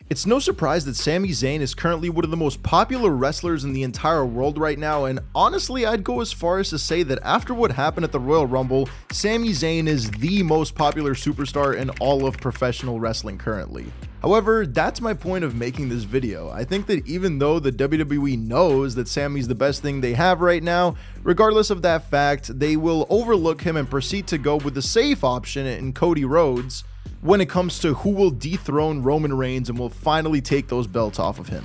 It's no surprise that Sami Zayn is currently one of the most popular wrestlers in the entire world right now, and honestly I'd go as far as to say that after what happened at the Royal Rumble, Sami Zayn is the most popular superstar in all of professional wrestling currently. However, that's my point of making this video. I think that even though the WWE knows that Sami's the best thing they have right now, regardless of that fact, they will overlook him and proceed to go with the safe option in Cody Rhodes when it comes to who will dethrone Roman Reigns and will finally take those belts off of him.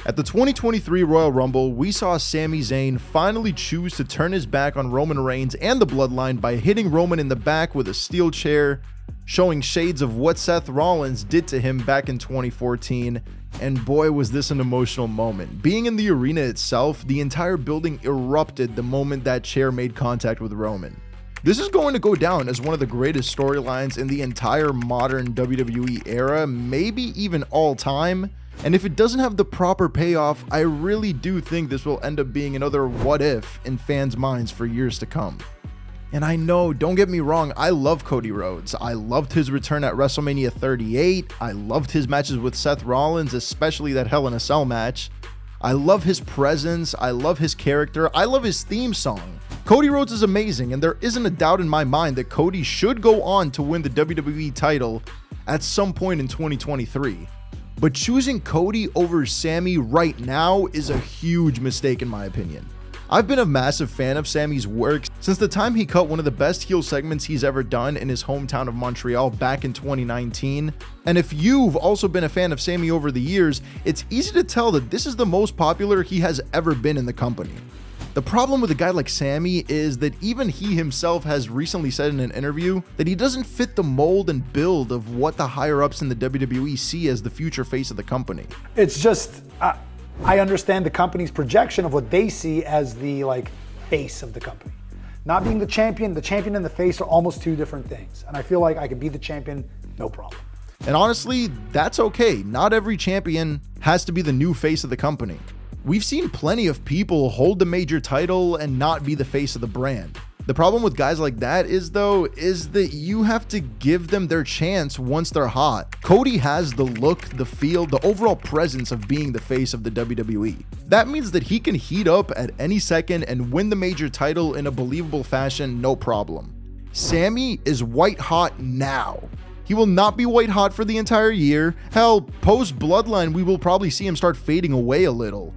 At the 2023 Royal Rumble, we saw Sami Zayn finally choose to turn his back on Roman Reigns and the Bloodline by hitting Roman in the back with a steel chair, showing shades of what Seth Rollins did to him back in 2014, and boy was this an emotional moment. Being in the arena itself, the entire building erupted the moment that chair made contact with Roman. This is going to go down as one of the greatest storylines in the entire modern WWE era, maybe even all time. And if it doesn't have the proper payoff, I really do think this will end up being another what if in fans' minds for years to come. And I know, don't get me wrong, I love Cody Rhodes. I loved his return at Wrestlemania 38. I loved his matches with Seth Rollins, especially that Hell in a Cell match. I love his presence, I love his character, I love his theme song. Cody Rhodes is amazing, and there isn't a doubt in my mind that Cody should go on to win the WWE title at some point in 2023. But choosing Cody over Sami right now is a huge mistake in my opinion. I've been a massive fan of Sami's work since the time he cut one of the best heel segments he's ever done in his hometown of Montreal back in 2019. And if you've also been a fan of Sami over the years, it's easy to tell that this is the most popular he has ever been in the company. The problem with a guy like Sami is that even he himself has recently said in an interview that he doesn't fit the mold and build of what the higher ups in the WWE see as the future face of the company. It's just, I understand the company's projection of what they see as the face of the company. Not being the champion and the face are almost two different things. And I feel like I could be the champion, no problem. And honestly, that's okay. Not every champion has to be the new face of the company. We've seen plenty of people hold the major title and not be the face of the brand. The problem with guys like that is that you have to give them their chance once they're hot. Cody has the look, the feel, the overall presence of being the face of the WWE. That means that he can heat up at any second and win the major title in a believable fashion, no problem. Sami is white hot now. He will not be white hot for the entire year. Hell, post Bloodline, we will probably see him start fading away a little.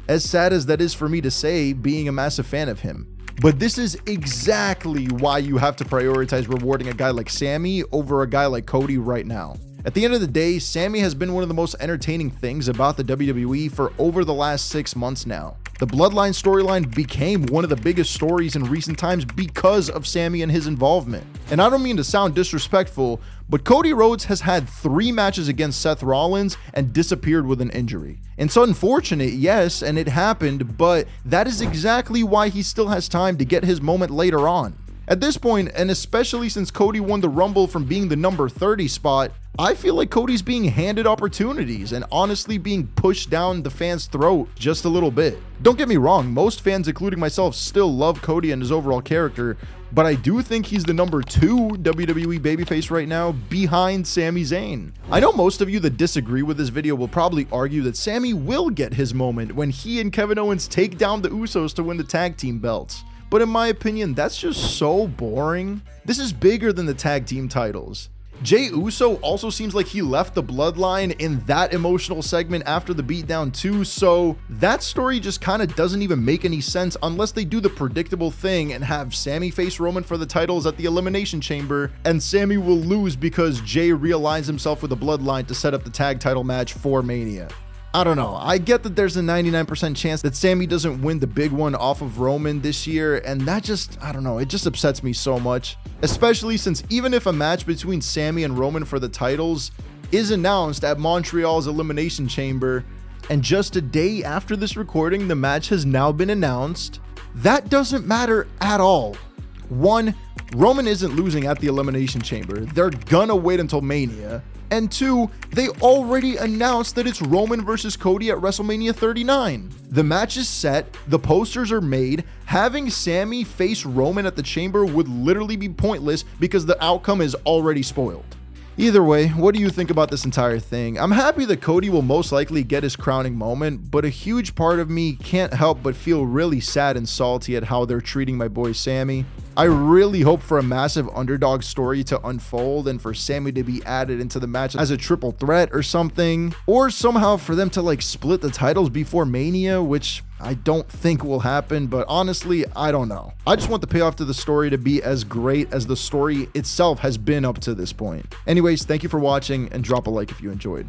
As sad as that is for me to say, being a massive fan of him. But this is exactly why you have to prioritize rewarding a guy like Sami over a guy like Cody right now. At the end of the day, Sami has been one of the most entertaining things about the WWE for over the last 6 months now. The Bloodline storyline became one of the biggest stories in recent times because of Sami and his involvement. And I don't mean to sound disrespectful, but Cody Rhodes has had 3 matches against Seth Rollins and disappeared with an injury. It's unfortunate, yes, and it happened, but that is exactly why he still has time to get his moment later on. At this point, and especially since Cody won the Rumble from being the number 30 spot, I feel like Cody's being handed opportunities and honestly being pushed down the fans' throat just a little bit. Don't get me wrong, most fans, including myself, still love Cody and his overall character, but I do think he's the number 2 WWE babyface right now behind Sami Zayn. I know most of you that disagree with this video will probably argue that Sami will get his moment when he and Kevin Owens take down the Usos to win the tag team belts. But in my opinion, that's just so boring. This is bigger than the tag team titles. Jey Uso also seems like he left the Bloodline in that emotional segment after the beatdown too, so that story just kind of doesn't even make any sense unless they do the predictable thing and have Sami face Roman for the titles at the Elimination Chamber, and Sami will lose because Jey realigns himself with the Bloodline to set up the tag title match for Mania. I don't know, I get that there's a 99% chance that Sami doesn't win the big one off of Roman this year, and that just, I don't know, it just upsets me so much. Especially since even if a match between Sami and Roman for the titles is announced at Montreal's Elimination Chamber, and just a day after this recording the match has now been announced, that doesn't matter at all. 1, Roman isn't losing at the Elimination Chamber, they're gonna wait until Mania. And 2, they already announced that it's Roman versus Cody at Wrestlemania 39. The match is set, the posters are made, having Sami face Roman at the Chamber would literally be pointless because the outcome is already spoiled. Either way, what do you think about this entire thing? I'm happy that Cody will most likely get his crowning moment, but a huge part of me can't help but feel really sad and salty at how they're treating my boy Sami. I really hope for a massive underdog story to unfold and for Sami to be added into the match as a triple threat or something, or somehow for them to like split the titles before Mania, which I don't think will happen, but honestly, I don't know. I just want the payoff to the story to be as great as the story itself has been up to this point. Anyways, thank you for watching and drop a like if you enjoyed.